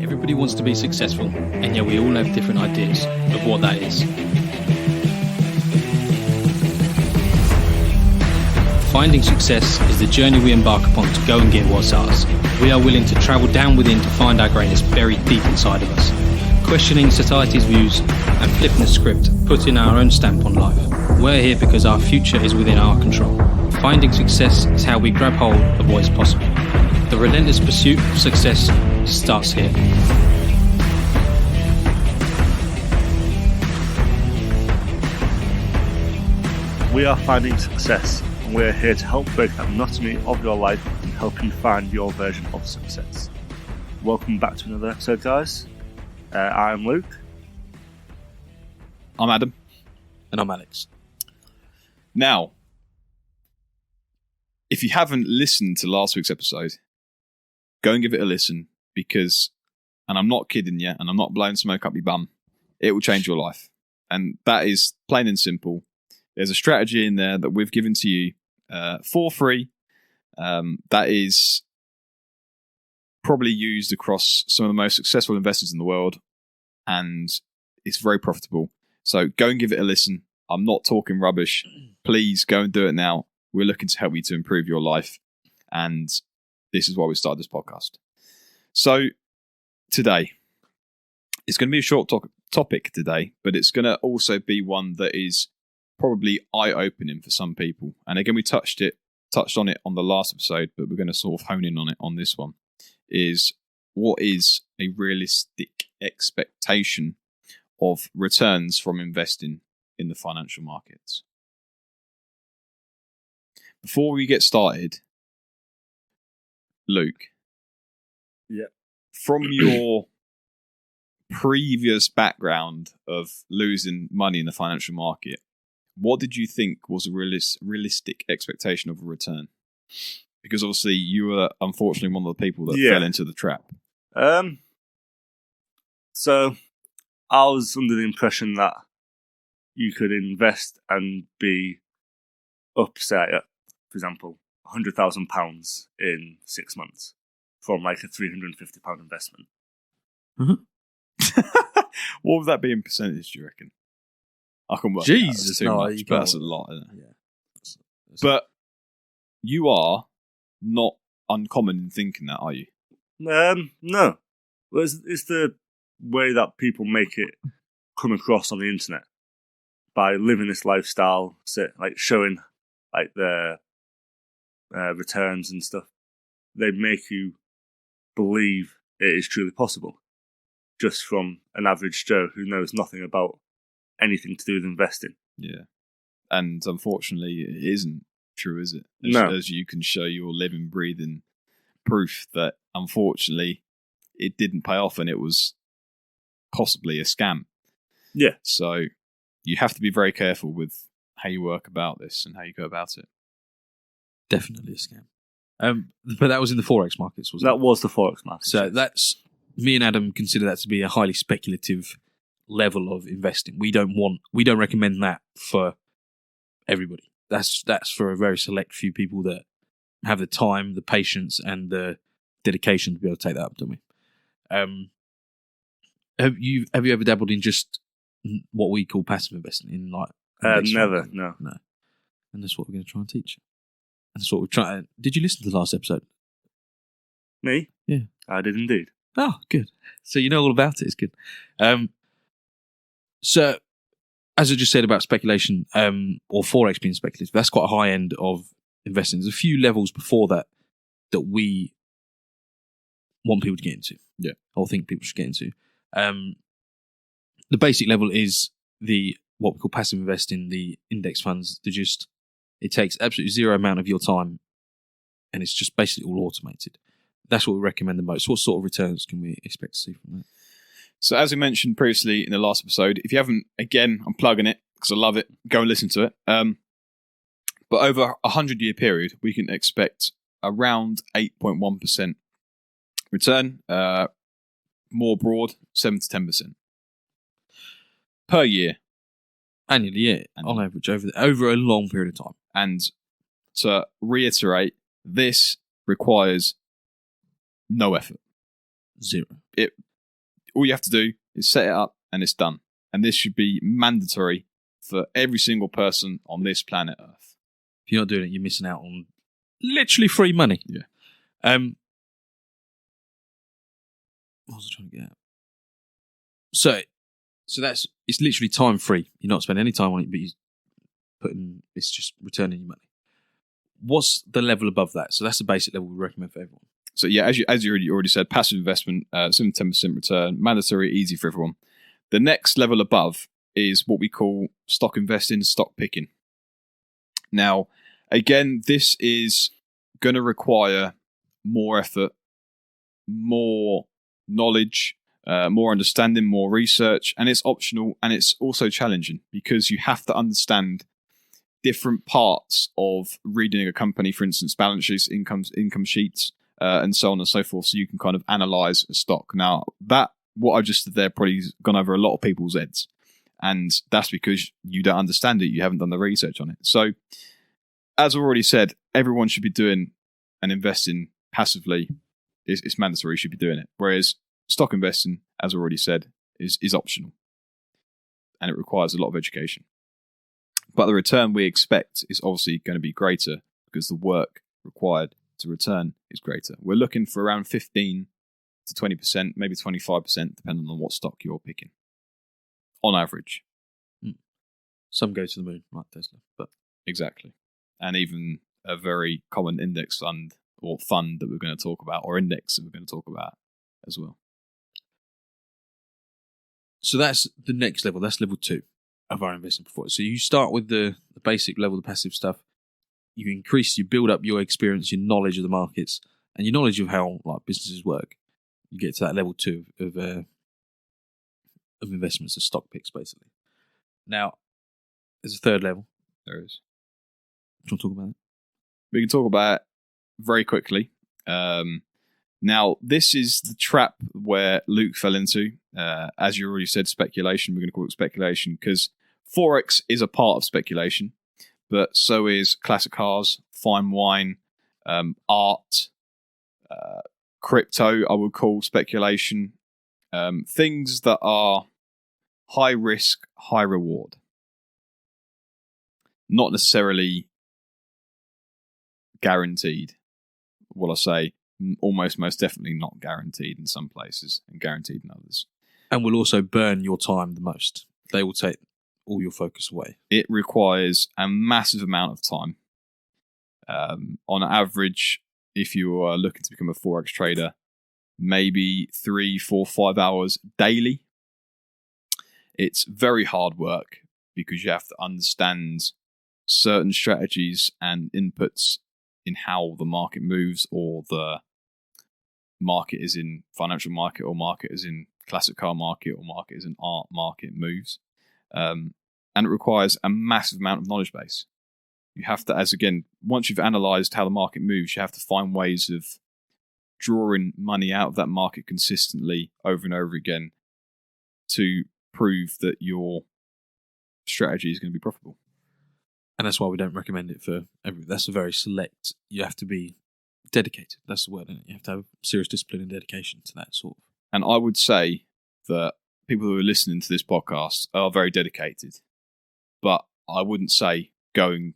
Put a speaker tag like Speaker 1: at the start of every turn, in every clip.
Speaker 1: Everybody wants to be successful, and yet we all have different ideas of what that is. Finding success is the journey we embark upon to go and get what's ours. We are willing to travel down within to find our greatness buried deep inside of us, questioning society's views and flipping the script, putting our own stamp on life. We're here because our future is within our control. Finding success is how we grab hold of what is possible. The relentless pursuit of success starts here.
Speaker 2: We are Finding Success, and we're here to help break that monotony of your life and help you find your version of success. Welcome back to another episode, guys. I'm Luke.
Speaker 3: I'm Adam.
Speaker 1: And I'm Alex.
Speaker 3: Now, if you haven't listened to last week's episode, go and give it a listen because, and I'm not kidding you, and I'm not blowing smoke up your bum, it will change your life. And that is plain and simple. There's a strategy in there that we've given to you for free that is probably used across some of the most successful investors in the world, and it's very profitable. So go and give it a listen. I'm not talking rubbish. Please go and do it now. We're looking to help you to improve your life, and this is why we started this podcast. So today, it's going to be a short topic today, but it's going to also be one that is probably eye-opening for some people. And again, we touched on it on the last episode, but we're going to sort of hone in on it on this one. Is what is a realistic expectation of returns from investing in the financial markets? Before we get started, Luke, from your previous background of losing money in the financial market, what did you think was a realistic expectation of a return? Because obviously you were unfortunately one of the people that fell into the trap.
Speaker 2: So I was under the impression that you could invest and be upset at, for example, £100,000 in 6 months from like a £350 investment.
Speaker 3: Mm-hmm. What would that be in percentage, do you reckon? I can work
Speaker 1: Jesus,
Speaker 3: it out. It's too much, but that's a lot, isn't it? Yeah. But you are not uncommon in thinking that, are you?
Speaker 2: No. Well, it's the way that people make it come across on the internet by living this lifestyle, like showing like their returns and stuff. They make you believe it is truly possible, just from an average Joe who knows nothing about anything to do with investing.
Speaker 3: Yeah, and unfortunately, it isn't true, is it? As you can show your living, breathing proof that unfortunately it didn't pay off and it was possibly a scam.
Speaker 2: Yeah.
Speaker 3: So you have to be very careful with how you work about this and how you go about it.
Speaker 1: Definitely a scam. But that was in the Forex markets, wasn't it?
Speaker 2: That was the Forex market.
Speaker 1: So that's, me and Adam consider that to be a highly speculative level of investing. We don't recommend that for everybody. That's for a very select few people that have the time, the patience, and the dedication to be able to take that up, don't we? Have you ever dabbled in just what we call passive investing in like
Speaker 2: never, no.
Speaker 1: And that's what we're going to try and teach you. And that's what we're trying. Did you listen to the last episode?
Speaker 2: Me?
Speaker 1: Yeah,
Speaker 2: I did indeed.
Speaker 1: Oh, good. So you know all about it. It's good. So, as I just said about speculation, or Forex being speculative, that's quite a high end of investing. There's a few levels before that we want people to get into.
Speaker 3: Yeah.
Speaker 1: Or think people should get into. The basic level is what we call passive investing, the index funds. It takes absolutely zero amount of your time and it's just basically all automated. That's what we recommend the most. What sort of returns can we expect to see from that?
Speaker 3: So as we mentioned previously in the last episode, if you haven't, again, I'm plugging it because I love it. Go and listen to it. But over a 100-year period, we can expect around 8.1% return, more broad, 7 to 10% per year.
Speaker 1: Annually, yeah, on average, over a long period of time.
Speaker 3: And to reiterate, this requires no effort.
Speaker 1: Zero.
Speaker 3: all you have to do is set it up and it's done. And this should be mandatory for every single person on this planet Earth.
Speaker 1: If you're not doing it, you're missing out on literally free money.
Speaker 3: Yeah.
Speaker 1: What was I trying to get at? So it's literally time free. You're not spending any time on it, but it's just returning your money. What's the level above that? So that's the basic level we recommend for everyone.
Speaker 3: So yeah, as you already said, passive investment, 7-10% return, mandatory, easy for everyone. The next level above is what we call stock investing, stock picking. Now, again, this is going to require more effort, more knowledge, more understanding, more research, and it's optional, and it's also challenging because you have to understand different parts of reading a company, for instance, balance sheets, income sheets, and so on and so forth, so you can kind of analyze a stock. Now, what I just did there probably has gone over a lot of people's heads, and that's because you don't understand it, you haven't done the research on it. So, as I already said, everyone should be doing and investing passively. It's mandatory, you should be doing it. Whereas stock investing, as I already said, is optional, and it requires a lot of education. But the return we expect is obviously going to be greater because the work required to return is greater. We're looking for around 15 to 20%, maybe 25%, depending on what stock you're picking, on average.
Speaker 1: Some go to the moon, like Tesla. But
Speaker 3: exactly. And even a very common index fund or fund that we're going to talk about, or index that we're going to talk about as well.
Speaker 1: So that's the next level. That's level 2 of our investment performance. So you start with the basic level, the passive stuff. You build up your experience, your knowledge of the markets, and your knowledge of how businesses work. You get to that level 2 of investments, of stock picks, basically. Now, there's a third level.
Speaker 3: There is.
Speaker 1: Do you want to talk about it?
Speaker 3: We can talk about it very quickly. Now, this is the trap where Luke fell into. As you already said, speculation. We're going to call it speculation because Forex is a part of speculation, but so is classic cars, fine wine, art, crypto, I would call speculation. Things that are high risk, high reward. Not necessarily guaranteed. What I say, almost most definitely not guaranteed in some places and guaranteed in others.
Speaker 1: And will also burn your time the most. They will take all your focus away.
Speaker 3: It requires a massive amount of time. On average, if you are looking to become a Forex trader, maybe 3, 4, 5 hours daily. It's very hard work because you have to understand certain strategies and inputs in how the market moves, or the market is in financial market, or market is in classic car market, or market is in art market moves. And it requires a massive amount of knowledge base. You have to, once you've analysed how the market moves, you have to find ways of drawing money out of that market consistently over and over again to prove that your strategy is going to be profitable.
Speaker 1: And that's why we don't recommend it for everyone. That's a very select. You have to be dedicated. That's the word, isn't it? You have to have serious discipline and dedication to that sort of.
Speaker 3: And I would say that people who are listening to this podcast are very dedicated. But I wouldn't say go and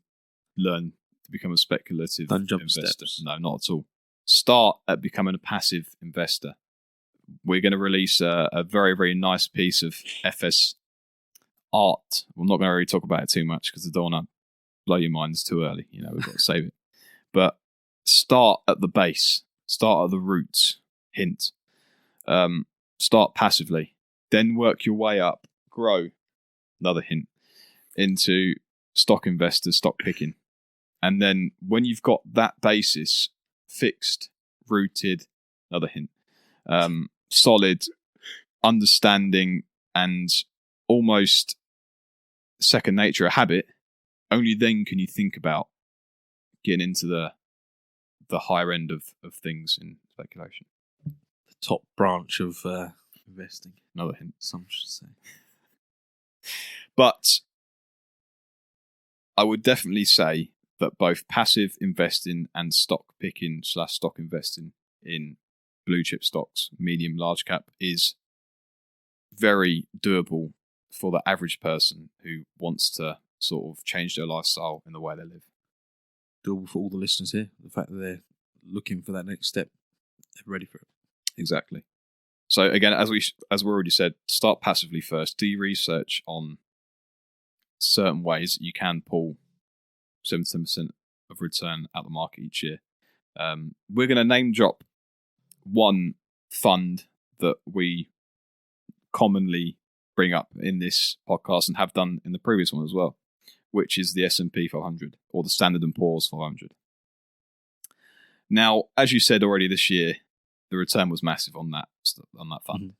Speaker 3: learn to become a speculative investor.
Speaker 1: Steps.
Speaker 3: No, not at all. Start at becoming a passive investor. We're going to release a very, very nice piece of FS art. We're not going to really talk about it too much because I don't want to blow your minds too early. We've got to save it. But start at the base. Start at the roots. Hint. Start passively. Then work your way up. Grow. Another hint. Into stock investor, stock picking. And then when you've got that basis fixed, rooted, another hint, solid, understanding, and almost second nature, a habit, only then can you think about getting into the higher end of things in speculation.
Speaker 1: The top branch of investing.
Speaker 3: Another hint.
Speaker 1: Some should say.
Speaker 3: But I would definitely say that both passive investing and stock picking / stock investing in blue chip stocks, medium, large cap, is very doable for the average person who wants to sort of change their lifestyle in the way they live.
Speaker 4: Doable for all the listeners here. The fact that they're looking for that next step, they're ready for it.
Speaker 3: Exactly. So again, as we already said, start passively first. Do your research on certain ways that you can pull 7% of return out the market each year. We're going to name drop one fund that we commonly bring up in this podcast and have done in the previous one as well, which is the S&P 500 or the Standard & Poor's 500. Now, as you said already this year, the return was massive on that fund.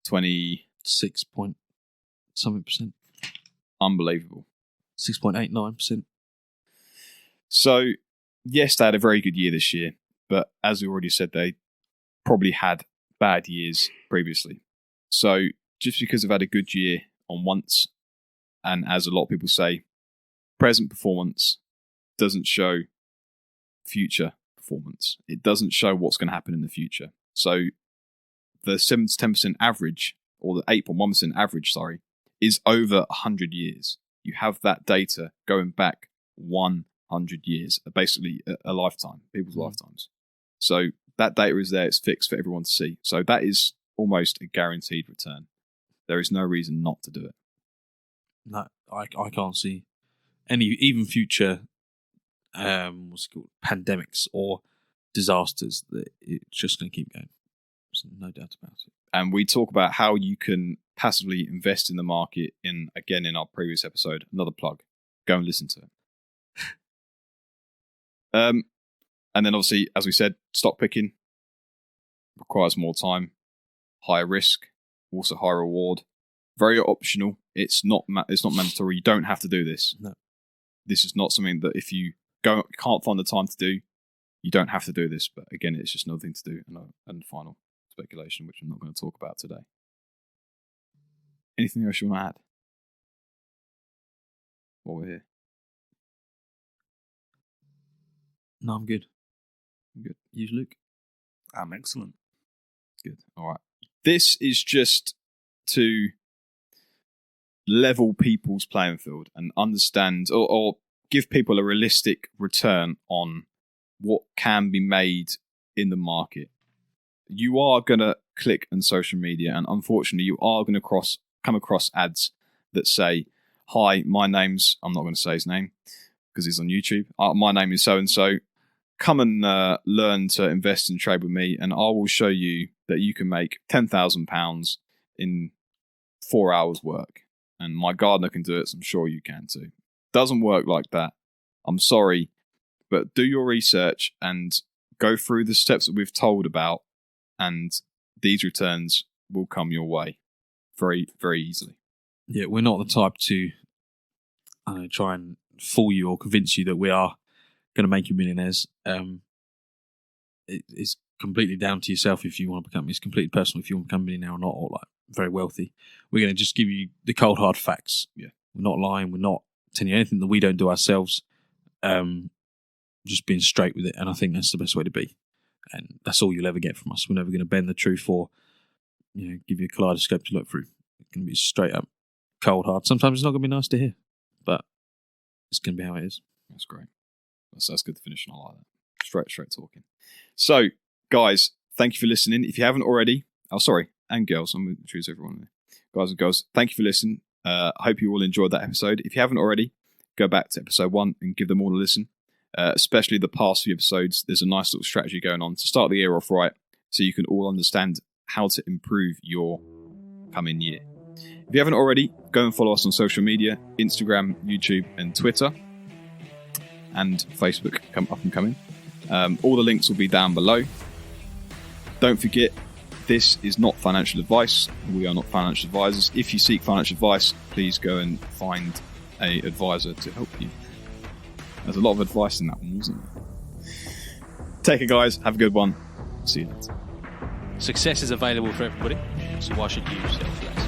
Speaker 4: 26 point something percent.
Speaker 3: Unbelievable.
Speaker 4: 6.89%.
Speaker 3: So, yes, they had a very good year this year, but as we already said, they probably had bad years previously. So, just because they've had a good year on once, and as a lot of people say, present performance doesn't show future performance. It doesn't show what's going to happen in the future. So the 7 to 10% average, or the 8.1% average, is over 100 years. You have that data going back 100 years, basically a lifetime, people's lifetimes. So that data is there, it's fixed for everyone to see. So that is almost a guaranteed return. There is no reason not to do it.
Speaker 4: No, I can't see any, even future pandemics or disasters, that it's just going to keep going. There's no doubt about it.
Speaker 3: And we talk about how you can passively invest in the market in our previous episode. Another plug. Go and listen to it. And then obviously, as we said, stock picking requires more time, higher risk, also higher reward. Very optional. It's not mandatory. You don't have to do this.
Speaker 4: No.
Speaker 3: This is not something that if you can't find the time to do, you don't have to do this. But again, it's just another thing to do. And final speculation, which I'm not going to talk about today. Anything else you want to add while we're here?
Speaker 4: No, I'm good.
Speaker 3: Good.
Speaker 4: You, Luke?
Speaker 2: I'm excellent.
Speaker 3: Good. All right. This is just to level people's playing field and understand or give people a realistic return on what can be made in the market. You are going to click on social media, and unfortunately you are going to come across ads that say, "Hi, my name's," I'm not going to say his name because he's on YouTube. "My name is so-and-so. Come and learn to invest and trade with me, and I will show you that you can make £10,000 in 4 hours work. And my gardener can do it, so I'm sure you can too." Doesn't work like that. I'm sorry, but do your research and go through the steps that we've told about, and these returns will come your way very, very easily.
Speaker 4: Yeah, we're not the type to try and fool you or convince you that we are going to make you millionaires. It's completely down to yourself if you want to become. It's completely personal if you want to become a millionaire or not, or like very wealthy. We're going to just give you the cold hard facts.
Speaker 3: Yeah,
Speaker 4: we're not lying. We're not telling you anything that we don't do ourselves. Just being straight with it, and I think that's the best way to be. And that's all you'll ever get from us. We're never going to bend the truth or give you a kaleidoscope to look through. It's going to be straight up, cold hard. Sometimes it's not going to be nice to hear, but it's going to be how it is.
Speaker 3: That's great. That's good to finish on. I like that. Straight talking. So, guys, thank you for listening. If you haven't already, and girls, I'm going to choose everyone there. Guys and girls, thank you for listening. I hope you all enjoyed that episode. If you haven't already, go back to episode 1 and give them all a listen. Especially the past few episodes, there's a nice little strategy going on to start the year off right, so you can all understand how to improve your coming year. If you haven't already, go and follow us on social media, Instagram, YouTube, and Twitter, and Facebook, up and coming. All the links will be down below. Don't forget, this is not financial advice. We are not financial advisors. If you seek financial advice, please go and find an advisor to help you. There's a lot of advice in that one, wasn't there? Take it, guys. Have a good one. See you later.
Speaker 1: Success is available for everybody, so why should you settle for less?